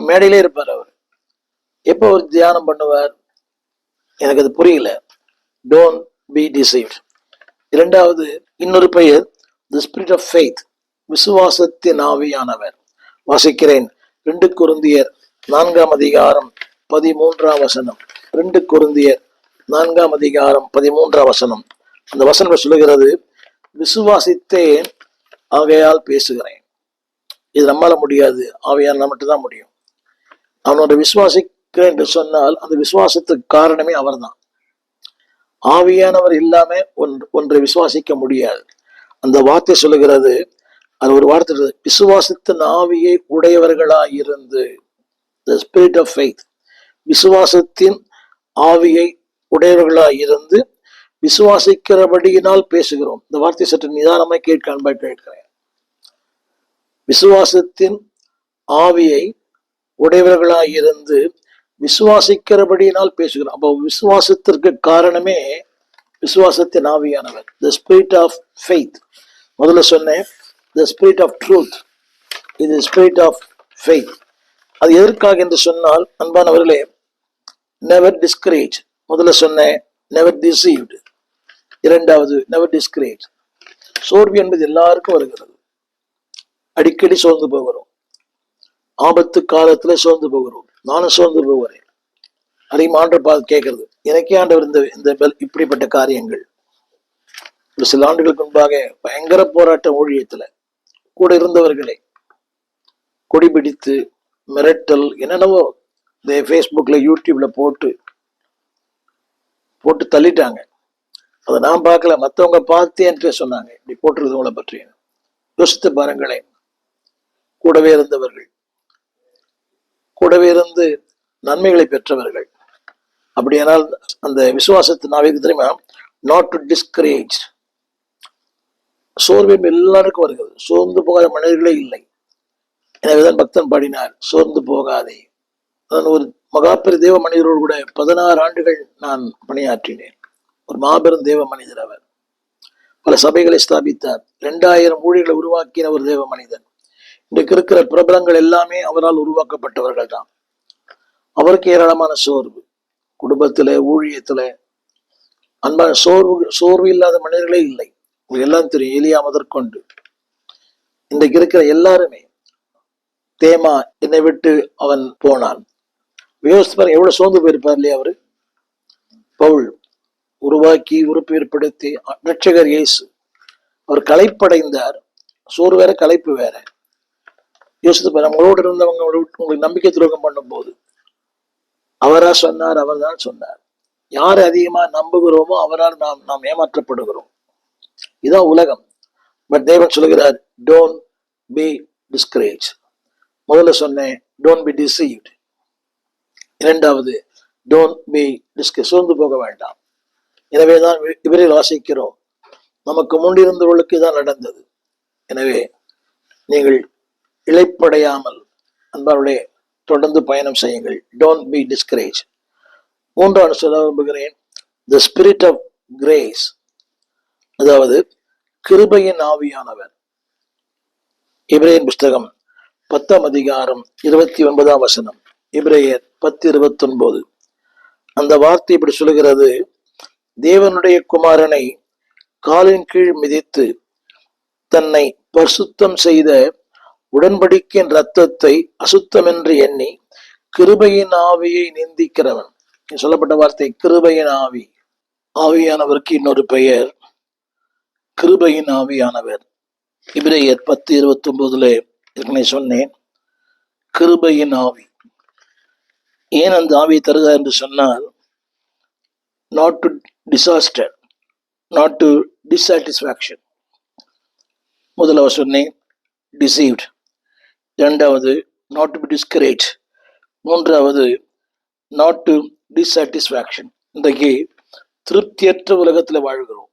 S1: மேடையிலே இருப்பார். அவர் எப்போ ஒரு தியானம் பண்ணுவார்? எனக்கு அது புரியல. Don't be deceived. இரண்டாவது, இன்னொரு பெயர் தி ஸ்பிரிட் ஆஃப் ஃபெய்த், விசுவாசத்தின் ஆவியானவர். வாசிக்கிறேன், 2 கொரிந்தியர் 4ஆம் அதிகாரம் 13ஆம் வசனம். 2 கொரிந்தியர் 4ஆம் அதிகாரம் 13ஆம் வசனம். அந்த வசனம் சொல்லுகிறது, விசுவாசித்தேன் ஆகையால் பேசுகிறேன். இது நம்மால முடியாது, ஆவியானவர் மட்டும்தான் முடியும். அவனோட விசுவாசிக்கிறேன் என்று சொன்னால் அந்த விசுவாசத்துக்கு காரணமே அவர் தான். ஆவியானவர் இல்லாம ஒன்றை விசுவாசிக்க முடியாது. அந்த வார்த்தை சொல்லுகிறது, அது ஒரு வார்த்தை, விசுவாசத்தின் ஆவியை உடையவர்களாயிருந்து, the spirit of faith, விசுவாசத்தின் ஆவியை உடையவர்களாயிருந்து விசுவாசிக்கிறபடியினால் பேசுகிறோம். இந்த வார்த்தை சற்று நிதானமாய் கேட்கிறேன். விசுவாசத்தின் ஆவியை உடையவர்களாயிருந்து விசுவாசிக்கிறபடியினால் பேசுகிறோம். அப்போ விசுவாசத்திற்கு காரணமே விசுவாசத்தின் ஆவியானவர், the spirit of faith. முதல்ல சொன்னேன், the spirit of truth, இது spirit of faith. அது எதற்காக என்று சொன்னால், அன்பானவர்களே, never discourage. முதல்ல சொன்னேன், never deceived. இரண்டாவது, never discourage. சோர்வு என்பது எல்லாருக்கும் வருகிறது. அடிக்கடி சோர்ந்து போகிறோம். ஆபத்து காலத்துல சோர்ந்து போகிறோம். நானும் சோர்ந்து போகிறேன். அதிகமாக ஆண்டவர் பார்த்து கேட்கறது, எனக்கே ஆண்டவர் இந்த இப்படிப்பட்ட காரியங்கள். ஒரு சில ஆண்டுகளுக்கு முன்பாக பயங்கர போராட்ட ஊழியத்துல கூட இருந்தவர்களை கொடி பிடித்து மிரட்டல் என்னென்னவோ இந்த ஃபேஸ்புக்ல, யூடியூப்ல போட்டு தள்ளிட்டாங்க. அதை நான் பார்க்கல, மற்றவங்க பார்த்து என்கிட்ட சொன்னாங்க, இப்படி போட்டுருது உங்களை பற்றி. யோசித்து பாருங்களேன். கூடவே இருந்தவர்கள், கூடவே இருந்து நன்மைகளை பெற்றவர்கள். அப்படியானால் அந்த விசுவாசத்தை நான் தெரியுமா, நாட் டு டிஸ்கரேஜ். சோர்வு எல்லாருக்கும் வருகிறது. சோர்ந்து போகாத மனிதர்களே இல்லை. எனவேதான் பக்தன் பாடினார், சோர்ந்து போகாதே. நான் ஒரு மகாபெரிய தேவ மனிதரோடு கூட 16 ஆண்டுகள் நான் பணியாற்றினேன். ஒரு மாபெரும் தேவ மனிதர் அவர். பல சபைகளை ஸ்தாபித்தார். 2000 ஊழியர்களை உருவாக்கின ஒரு தேவ மனிதன். இன்றைக்கு இருக்கிற பிரபலங்கள் எல்லாமே அவரால் உருவாக்கப்பட்டவர்கள் தான். அவருக்கு ஏராளமான சோர்வு, குடும்பத்துல, ஊழியத்துல. அன்பான சோர்வு இல்லாத மனிதர்களே இல்லை. உங்களுக்கு எல்லாம் தெரியும், எலியா முதற்கொண்டு இன்றைக்கு இருக்கிற எல்லாருமே. தேமா என்னை விட்டு அவன் போனான். யோசித்து எவ்வளவு சோர்ந்து போயிருப்பார் இல்லையா அவரு. பவுல் உருவாக்கி உறுப்பு ஏற்படுத்தி ரட்சகர் இயேசு, அவர் களைப்படைந்தார். சோறு வேற, களைப்பு வேற. யோசித்து பாரு, நம்மளோடு இருந்தவங்க உங்களுக்கு நம்பிக்கை துரோகம் பண்ணும் போது அவரா சொன்னார், அவர் தான் சொன்னார். யாரை அதிகமா நம்புகிறோமோ அவரால் நாம் ஏமாற்றப்படுகிறோம். இதுதான் உலகம். பட் தேவன் சொல்லுகிறார், டோன்ட் பி டிஸ்கரேஜ். முதல்ல சொன்னேன், டோன்ட் பி டிசீவ்ட். இரண்டாவது, டோன்ட் பி சோர்ந்து போக வேண்டாம். எனவேதான் இவரை வாசிக்கிறோம், நமக்கு முன்னிருந்தவர்களுக்கு தான் நடந்தது. எனவே நீங்கள் இளைப்படையாமல் அன்பாருடைய தொடர்ந்து பயணம் செய்யுங்கள். Don't be discourage. மூன்றாவது சொல்ல விரும்புகிறேன், த ஸ்பிரிட் ஆஃப் கிரேஸ், அதாவது கிருபையின் ஆவியானவர். எபிரேயர் புஸ்தகம் 10:29. எபிரேயர் 10:29. அந்த வார்த்தை இப்படி சொல்லுகிறது, தேவனுடைய குமாரனை காலின் கீழ் மிதித்து தன்னை பரிசுத்தம் செய்த உடன்படிக்கையின் இரத்தத்தை அசுத்தம் என்று எண்ணி கிருபையின் ஆவியை நிந்திக்கிறவன். சொல்லப்பட்ட வார்த்தை கிருபையின் ஆவி. ஆவியானவருக்கு இன்னொரு பெயர் கிருபையின் ஆவியானவர். எபிரேயர் 10:29 ஏற்கனவே சொன்னேன், கிருபையின் ஆவி. ஏன் அந்த ஆவியை தருகிறார் என்று சொன்னால், not to disaster, not to dissatisfaction. முதலாவது சொன்னேன், டிசீவ்ட். இரண்டாவது, நாட் டு பி டிஸ்கரேஜ். மூன்றாவது, நாட் டு டிசாட்டிஸ்ஃபேக்ஷன். இன்றைக்கு திருப்தியற்ற உலகத்தில் வாழ்கிறோம்.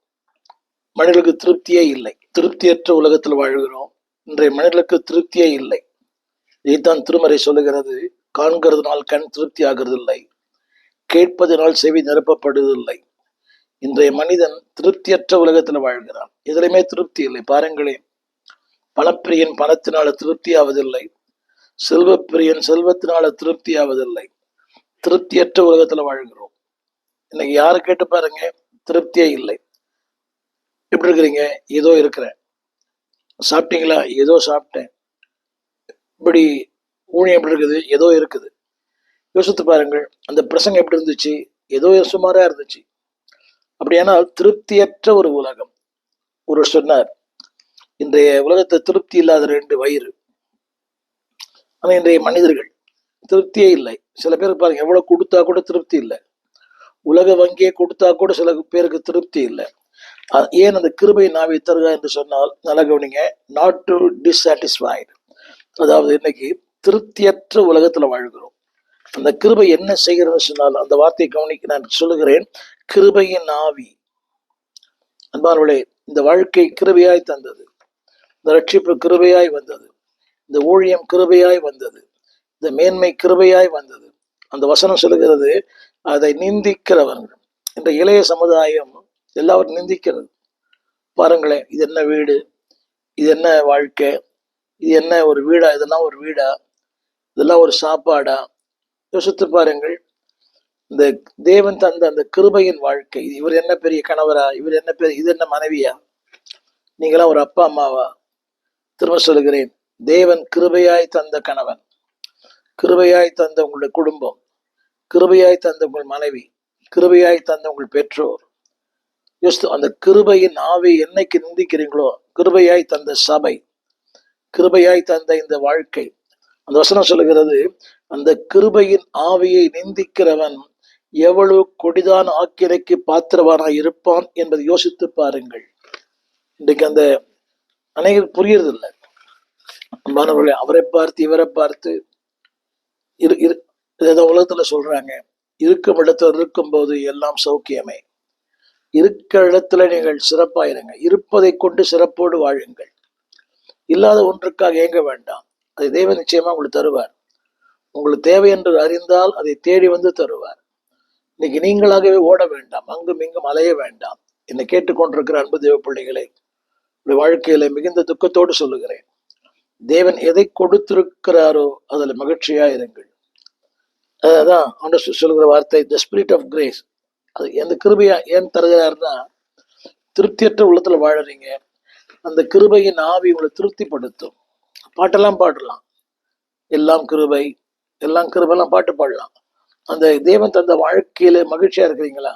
S1: மனிதர்களுக்கு திருப்தியே இல்லை. திருப்தியற்ற உலகத்தில் வாழ்கிறோம். இன்றைய மனிதர்களுக்கு திருப்தியே இல்லை. இதைத்தான் திருமறை சொல்லுகிறது, காண்கிறதுனால் கண் திருப்தி ஆகிறதில்லை, கேட்பதனால் செவி நிரப்பப்படுவதில்லை. இன்றைய மனிதன் திருப்தியற்ற உலகத்தில் வாழ்கிறான். எதிலுமே திருப்தி இல்லை. பாருங்களேன், பணப்பிரியன் பணத்தினால திருப்தி ஆவதில்லை, செல்வப்பிரியன் செல்வத்தினால திருப்தி ஆவதில்லை. திருப்தியற்ற உலகத்துல வாழ்கிறோம். இன்னைக்கு யாரு கேட்டு பாருங்க, திருப்தியே இல்லை. எப்படி இருக்கிறீங்க? ஏதோ இருக்கிறேன். சாப்பிட்டீங்களா? ஏதோ சாப்பிட்டேன். இப்படி ஊழியம் எப்படி இருக்குது? ஏதோ இருக்குது. யோசித்து பாருங்கள், அந்த பிரசங்கம் எப்படி இருந்துச்சு? ஏதோ சுமாரா இருந்துச்சு. அப்படியானால் திருப்தியற்ற ஒரு உலகம். ஒரு சொன்னார், இன்றைய உலகத்தை திருப்தி இல்லாத 2 வயிறு. ஆனா இன்றைய மனிதர்கள் திருப்தியே இல்லை. சில பேருக்கு பாருங்க, எவ்வளவு கொடுத்தா கூட திருப்தி இல்லை. உலக வங்கியை கொடுத்தா கூட சில பேருக்கு திருப்தி இல்லை. ஏன் அந்த கிருபை நாவை தருக என்று சொன்னால், நல்ல கவனிங்க, நாட் டு டிசாட்டிஸ்ஃபைடு. அதாவது இன்னைக்கு திருப்தியற்ற உலகத்துல வாழ்கிறோம். அந்த கிருபை என்ன செய்கிறது சொன்னால், அந்த வார்த்தையை கவனிக்க நான் சொல்லுகிறேன், கிருபையின் ஆவி. அன்பானவர்களே, இந்த வாழ்க்கை கிருபையாய் தந்தது, இந்த ரட்சிப்பு கிருபையாய் வந்தது, இந்த ஊழியம் கிருபையாய் வந்தது, இந்த மேன்மை கிருபையாய் வந்தது. அந்த வசனம் சொல்லுகிறது, அதை நிந்திக்கிறவர்கள். இந்த இளைய சமுதாயம் எல்லாரும் நிந்திக்கிறது. பாருங்களேன், இது என்ன வீடு, இது என்ன வாழ்க்கை, இது என்ன ஒரு வீடா, இதெல்லாம் ஒரு வீடா, இதெல்லாம் ஒரு சாப்பாடா? யோசித்து பாருங்கள். இந்த தேவன் தந்த அந்த கிருபையின் வாழ்க்கை, இவர் என்ன பெரிய கணவரா, இவர் என்ன பெரிய, இது என்ன மனைவியா, நீங்களாம் ஒரு அப்பா அம்மாவா? திரும்ப சொல்லுகிறேன், தேவன் கிருபையாய் தந்த கணவன், கிருபையாய் தந்த உங்களுடைய குடும்பம், கிருபையாய் தந்த உங்கள் மனைவி, கிருபையாய் தந்த உங்கள் பெற்றோர். யோசித்து, அந்த கிருபையின் ஆவி என்னைக்கு நிந்திக்கிறீங்களோ, கிருபையாய் தந்த சபை, கிருபையாய் தந்த இந்த வாழ்க்கை. அந்த வசனம் சொல்லுகிறது, அந்த கிருபையின் ஆவியை நிந்திக்கிறவன் எவ்வளவு கொடிதான ஆக்கினைக்கு பாத்திரவானாய் இருப்பான் என்பதை யோசித்து பாருங்கள். இன்றைக்கு அந்த அனைவரும் புரியறதில்லை. மாணவர்களே, அவரை பார்த்து இவரை பார்த்து ஏதோ உலகத்துல சொல்றாங்க, இருக்கும் இடத்துல இருக்கும் போது எல்லாம் சௌக்கியமே. இருக்கிற இடத்துல நீங்கள் சிறப்பாயிருங்க, இருப்பதை கொண்டு சிறப்போடு வாழுங்கள். இல்லாத ஒன்றுக்காக ஏங்க வேண்டாம். அதை தேவன் நிச்சயமா உங்களுக்கு தருவார். உங்களுக்கு தேவை என்று அறிந்தால் அதை தேடி வந்து தருவார். இன்னைக்கு நீங்களாகவே ஓட வேண்டாம், அங்கும் இங்கும் அலைய வேண்டாம். என்னை கேட்டுக்கொண்டிருக்கிற அன்பு தேவ பிள்ளைகளை, உடைய வாழ்க்கையில மிகுந்த துக்கத்தோடு சொல்லுகிறேன், தேவன் எதை கொடுத்திருக்கிறாரோ அதுல மகிழ்ச்சியா இருங்கள். அதான் ஆண்டவர் சொல்லுகிற வார்த்தை, த ஸ்பிரிட் ஆஃப் கிரேஸ். அது எந்த கிருபையா ஏன் தருகிறாருன்னா, திருப்தியற்ற உள்ளத்துல வாழறீங்க, அந்த கிருபையின் ஆவி உங்களை திருப்திப்படுத்தும். பாட்டெல்லாம் பாடலாம், எல்லாம் கிருபை, எல்லாம் கிருபெல்லாம் பாட்டு பாடலாம். அந்த தேவன் தந்த வாழ்க்கையில மகிழ்ச்சியா இருக்கிறீங்களா?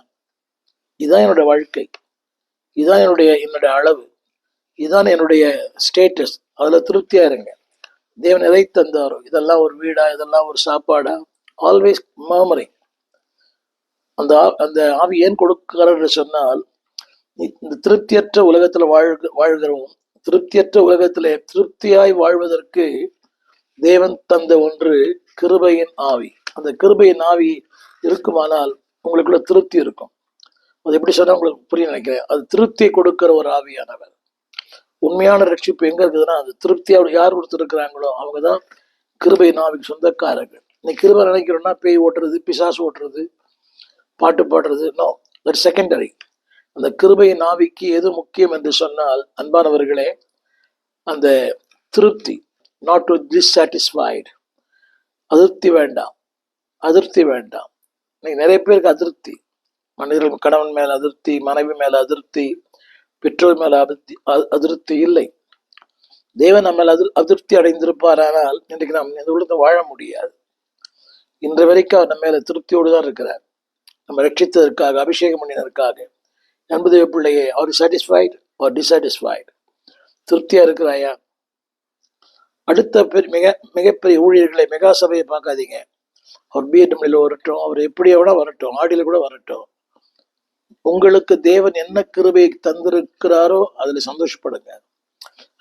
S1: இதுதான் என்னுடைய வாழ்க்கை, இதுதான் என்னுடைய அளவு, இதுதான் என்னுடைய ஸ்டேட்டஸ். அதுல திருப்தியா இருங்க. தேவன் எதை தந்தாரோ, இதெல்லாம் ஒரு வீடா, இதெல்லாம் ஒரு சாப்பாடா, ஆல்வேஸ் மர்மரிங். அந்த ஆவி ஏன் கொடுக்கிறார் சொன்னால், இந்த திருப்தியற்ற உலகத்துல வாழ்கிறோம். திருப்தியற்ற உலகத்திலே திருப்தியாய் வாழ்வதற்கு தேவன் தந்த ஒன்று கிருபையின் ஆவி. அந்த கிருபையின் ஆவி இருக்குமானால் உங்களுக்குள்ள திருப்தி இருக்கும். அது எப்படி சொன்னா உங்களுக்கு புரிய நினைக்கிறேன். அது திருப்தியை கொடுக்கிற ஒரு ஆவியானவர். உண்மையான ரட்சிப்பு எங்க இருக்குதுன்னா, அது திருப்தியா யார் கொடுத்துருக்கிறாங்களோ அவங்கதான் கிருபையின் ஆவிக்கு சொந்தக்காரர்கள். இன்னைக்கு கிருபை நினைக்கிறோம்னா பேய் ஓட்டுறது, பிசாசு ஓட்டுறது, பாட்டு பாடுறது, நோ, தட் செகண்டரி. அந்த கிருபையின் ஆவிக்கு எது முக்கியம் என்று சொன்னால், அன்பானவர்களே, அந்த திருப்தி, நாட் டு டிஸ்சாட்டிஸ்ஃபைடு. அதிருப்தி வேண்டாம், அதிருப்தி வேண்டாம். இன்னைக்கு நிறைய பேருக்கு அதிருப்தி, மனிதர்கள் கணவன் மேல அதிருப்தி, மனைவி மேல அதிருப்தி, பெற்றோர் மேல அதிருப்தி இல்லை. தேவன் நம்ம அதிருப்தி அடைந்திருப்பார். ஆனால் இன்றைக்கு நாம் இந்த உலகத்தை வாழ முடியாது. இன்று வரைக்கும் அவர் நம்ம மேல திருப்தியோடு தான் இருக்கிறார். நம்ம ரட்சித்ததற்காக, அபிஷேகம் பண்ணினதற்காக. அன்பு பிள்ளையே, அவர் சாட்டிஸ்ஃபைடு ஆர் டிசாட்டிஸ்ஃபைடு? திருப்தியா இருக்கிறாயா? அடுத்த மிகப்பெரிய ஊழியர்களை, மெகா சபையை பார்க்காதீங்க. அவர் பிஎட்எம்ல வரட்டும், அவர் எப்படியா கூட வரட்டும், ஆடியில கூட வரட்டும், உங்களுக்கு தேவன் என்ன கிருபையை தந்திருக்கிறாரோ அதுல சந்தோஷப்படுங்க.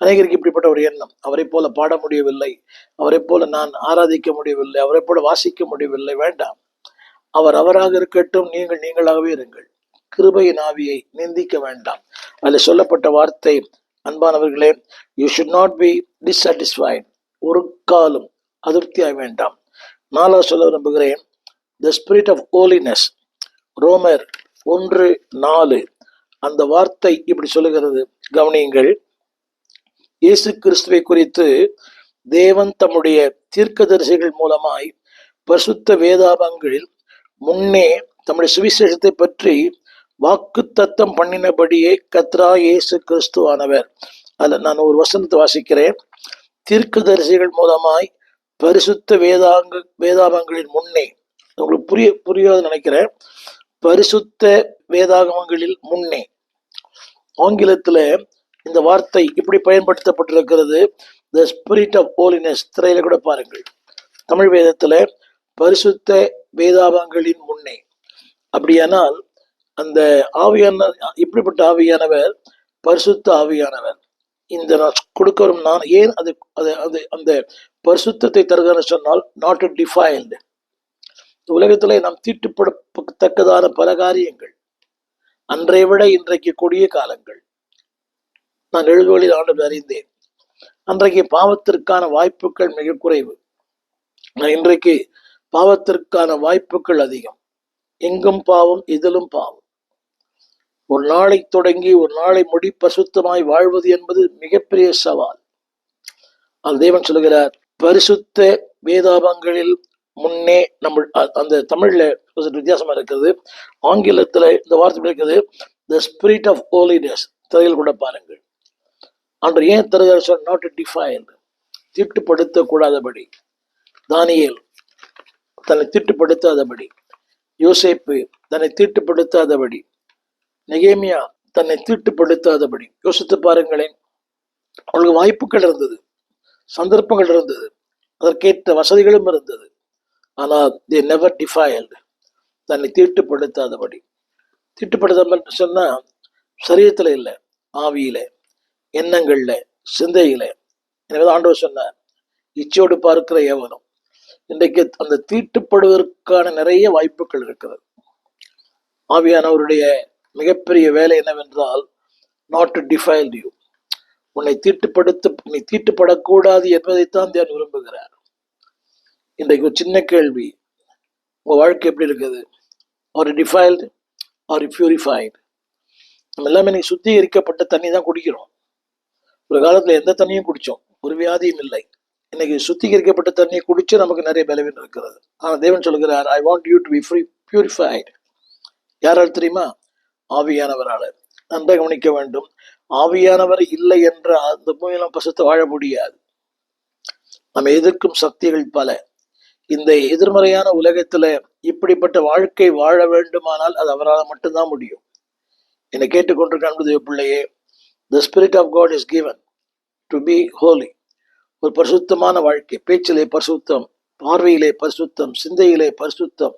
S1: அநேகருக்கு இப்படிப்பட்ட ஒரு எண்ணம், அவரை போல பாட முடியவில்லை, அவரை போல நான் ஆராதிக்க முடியவில்லை, அவரை போல வாசிக்க முடியவில்லை. வேண்டாம், அவர் அவராக இருக்கட்டும், நீங்கள் நீங்களாகவே இருங்கள். கிருபையின் ஆவியை நிந்திக்க வேண்டாம். அதில் சொல்லப்பட்ட வார்த்தை, அன்பானவர்களே, you should not B dissatisfied. ஒரு காலம் அதிருப்தியாக வேண்டாம். நாலாவது சொல்ல விரும்புகிறேன், த ஸ்பிரிட் ஆஃப் ஹோலினஸ். ரோமர் 1:4 அந்த வார்த்தை இப்படி சொல்லுகிறது, கவனியுங்கள். இயேசு கிறிஸ்துவை குறித்து தேவன் தம்முடைய தீர்க்கதரிசிகள் மூலமாய் பரிசுத்த வேதாகமங்களில் முன்னே தம்முடைய சுவிசேஷத்தை பற்றி வாக்கு தத்தம் பண்ணினபடியே கர்த்தராகிய இயேசு கிறிஸ்துவானவர். அதில் நான் ஒரு வசனத்தை வாசிக்கிறேன். தீர்க்கதரிசிகள் மூலமாய் பரிசுத்த வேதாகமங்களின் முன்னே. உங்களுக்கு புரியாது நினைக்கிறேன். பரிசுத்த வேதாகமங்களில் முன்னே. ஆங்கிலத்துல இந்த வார்த்தை இப்படி பயன்படுத்தப்பட்டிருக்கிறது, த ஸ்பிரிட் ஆஃப் ஹோலினஸ். திரையில கூட பாருங்கள். தமிழ் வேதத்துல பரிசுத்த வேதாகமங்களின் முன்னே. அப்படியானால் அந்த ஆவியான, இப்படிப்பட்ட ஆவியானவர் பரிசுத்த ஆவியானவர். இந்த கொடுக்கணும். நான் ஏன் அது அது அந்த பரிசுத்தத்தை தருகிறேன்னு சொன்னால், நாட் டிஃபைல்டு. உலகத்திலே நாம் தீட்டுப்படத்தக்கதான பல காரியங்கள், அன்றை விட இன்றைக்கு கொடிய காலங்கள். நான் எழுதுவழில் ஆண்டு அறிந்தேன். அன்றைக்கு பாவத்திற்கான வாய்ப்புகள் மிக குறைவு. இன்றைக்கு பாவத்திற்கான வாய்ப்புகள் அதிகம். எங்கும் பாவம், இதிலும் பாவம். ஒரு நாளை தொடங்கி ஒரு நாளை முடி பரிசுத்தமாய் வாழ்வது என்பது மிகப்பெரிய சவால். அந்த தேவன் சொல்லுகிறார், பரிசுத்த வேதாகமங்களில் முன்னே. நம்ம அந்த தமிழ்ல வித்தியாசமா இருக்கிறது, ஆங்கிலத்துல இந்த வார்த்தை இருக்குது, த ஸ்பிரிட் ஆஃப் ஹோலினஸ். திரையில் கூட பாருங்கள். அன்று ஏன் தருகிறார் சொல், நாட் டிஃபைல்டு, தீட்டுப்படுத்த கூடாதபடி. தானியேல் தன்னை தீட்டுப்படுத்தாதபடி, யோசேப்பு தன்னை தீட்டுப்படுத்தாதபடி, நெகேமியா தன்னை தீட்டுப்படுத்தாதபடி. யோசித்து பாருங்களேன். அவங்களுக்கு வாய்ப்புகள் இருந்தது, சந்தர்ப்பங்கள் இருந்தது, அதற்கேற்ற வசதிகளும் இருந்தது. ஆனால் they never defiled, தன்னை தீட்டுப்படுத்தாதபடி. தீட்டுப்படுத்தாமல் சொன்னா சரீரத்துல இல்லை, ஆவியில, எண்ணங்கள்ல, சிந்தையில. எனவே ஆண்டவர் சொன்னார், இச்சையோடு பார்க்கிற எவனும். இன்றைக்கு அந்த தீட்டுப்படுவதற்கான நிறைய வாய்ப்புகள் இருக்கிறது. ஆவியானவருடைய மிகப்பெரிய வேலை என்னவென்றால், நாட் டு டிஃபைல் யூ. உன்னை நீ தீட்டுப்படக்கூடாது என்பதைத்தான் தேவன் விரும்புகிறார். இன்றைக்கு ஒரு சின்ன கேள்வி, உங்க வாழ்க்கை எப்படி இருக்குது? Are defiled or purified? நம்ம எல்லாமே இன்னைக்கு சுத்திகரிக்கப்பட்ட தண்ணி தான் குடிக்கிறோம். ஒரு காலத்துல எந்த தண்ணியும் குடிச்சோம், ஒரு வியாதியும் இல்லை. இன்னைக்கு சுத்திகரிக்கப்பட்ட தண்ணியை குடிச்சு நமக்கு நிறைய பலவீனம் இருக்கிறது. ஆனா தேவன் சொல்லுகிறார், I want you to be purified. யாரால் தெரியுமா? ஆவியானவரால. நன்றாக கவனிக்க வேண்டும். ஆவியானவர் இல்லை என்ற அந்த பூமியில பசுத்த வாழ முடியாது. நம்ம எதிர்க்கும் சக்திகள் பல. இந்த எதிர்மறையான உலகத்துல இப்படிப்பட்ட வாழ்க்கை வாழ வேண்டுமானால் அது அவரால் மட்டும்தான் முடியும். என்னை கேட்டுக்கொண்டிருக்க அன்பு தேவ பிள்ளையே, the spirit of God is given to be holy. ஒரு பரிசுத்தமான வாழ்க்கை. பேச்சிலே பரிசுத்தம், பார்வையிலே பரிசுத்தம், சிந்தையிலே பரிசுத்தம்,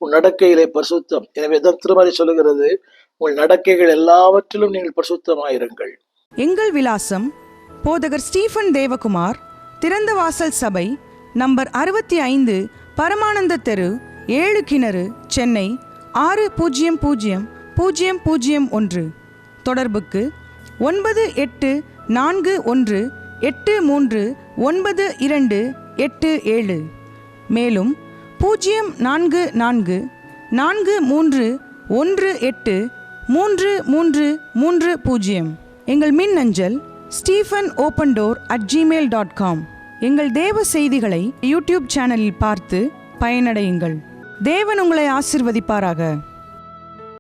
S1: உன் நடக்கையிலே பரிசுத்தம். எனவே தான் திருமறை சொல்லுகிறது, உங்கள் நடக்கைகள் எல்லாவற்றிலும் நீங்கள் பரிசுத்தமாயிருங்கள்.
S2: எங்கள் விலாசம்: போதகர் ஸ்டீஃபன் தேவகுமார், திறந்த வாசல் சபை, நம்பர் 65, பரமானந்த தெரு, 7 கிணறு, சென்னை 600001. தொடர்புக்கு 9841839287. மேலும் 0444183330. எங்கள் மின்னஞ்சல் stephen@gmail.com. எங்கள் தேவ செய்திகளை யூடியூப் சேனலில் பார்த்து பயனடையுங்கள். தேவன் உங்களை ஆசிர்வதிப்பாராக.